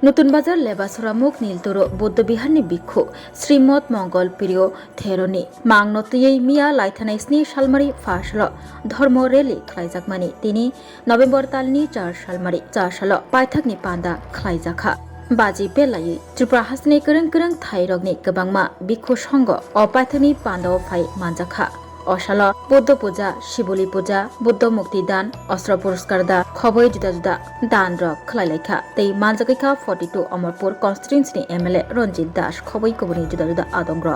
নতুন বাজার লেবাসরা মুখ নীলতরো বৌদ্ধবিহারনি বিক্ষু শ্রীমদ মঙ্গল প্রিয় থেরনি মাংনতयै মিয়া লাইথানাই স্নি সালমারি ফাসল ধর্ম রেলি খ্লাইজাকমানি তিনি নভেম্বর তালনি 4 সালমারি 4 সাল पाइथाकनि पान्दा ख्लाइजाखा बाजी बेलायै त्रिपुरा हासनि गोरों गोरों थाइरगनि गोबांमा बिखु संग अ पाइथाकनि पान्दाव फाइ मानजाखा अशाल बौद्ध पूजा शिवली पूजा बुद्ध मुक्ति दान अस्त्र पुरस्कार दा खबै जुदा जुदा दान र खलाइलाइखा तै मानजाखैखा 42 अमरपुर कन्स्टिट्युएन्सीनि एमएलए रंजित दास खबै कबनि जुदा जुदा आदंग्र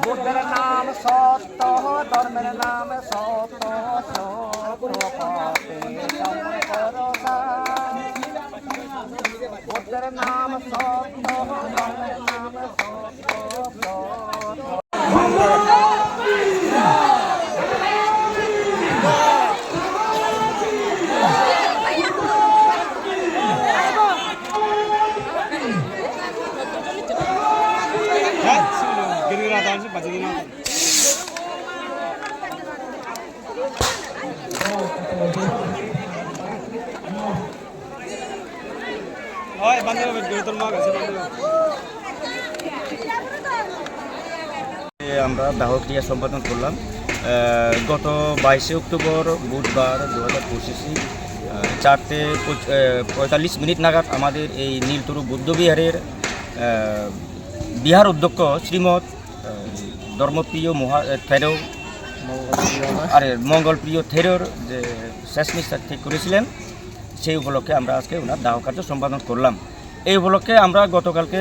बुद्धर नाम सत्य धर्मेर नाम सत्य बुद्धर नाम सत्य धर्मेर नाम আমরা দাহ ক্রিয়া সম্পাদন করলাম গত 22 অক্টোবর বুধবার 2025 4:45 নাগাদ আমাদের এই নীলতরু বৌদ্ধবিহারের বিহার অধ্যক্ষ শ্রীমদ ধর্মপ্রিয় থেরো মঙ্গলপ্রিয় থেরোর যে শেষ নিঃশ্বাস ঠিক করেছিলেন সেই উপলক্ষে আমরা আজকে ওনার দাহ কার্য সম্পাদন করলাম। এই উপলক্ষে আমরা গতকালকে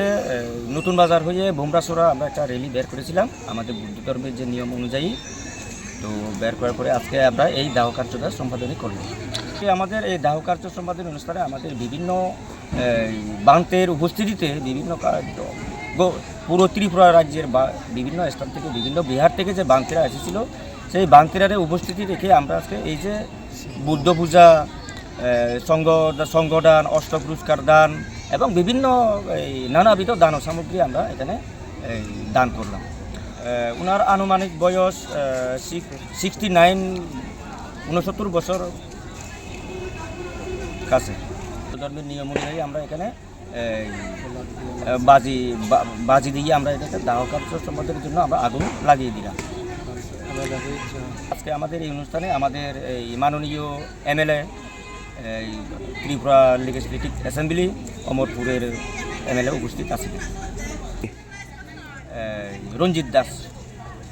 নতুন বাজার হয়ে ভোমরাসরা আমরা একটা র্যালি বের করেছিলাম আমাদের বুদ্ধ ধর্মের যে নিয়ম অনুযায়ী। তো বের করার পরে আজকে আমরা এই দাহ কার্যটা সম্পাদনই করলাম। আমাদের এই দাহ কার্য সম্পাদন অনুষ্ঠানে আমাদের বিভিন্ন বান্তের উপস্থিতিতে বিভিন্ন পুরো ত্রিপুরা রাজ্যের বা বিভিন্ন স্থান থেকে বিভিন্ন বিহার থেকে যে বান্তেরা এসেছিল সেই বান্তেরারে উপস্থিতি রেখে আমরা আজকে এই যে বুদ্ধ পূজা সংগদান অষ্ট পুরস্কার দান এবং বিভিন্ন নানাবিধ দান সামগ্রী আমরা এখানে দান করলাম। ওনার আনুমানিক বয়স 69 বছর কাছে। ধর্মের নিয়ম অনুযায়ী আমরা এখানে বাজি দিয়ে আমরা এটাকে দাহ কার্য সম্পাদনের জন্য আমরা আগুন লাগিয়ে দিলাম। আজকে আমাদের এই অনুষ্ঠানে আমাদের এই মাননীয় এমএলএ ত্রিপুরা লেজিসলেটিভ অ্যাসেম্বলি অমরপুরের এমএলএ উপস্থিত আছেন রঞ্জিত দাস।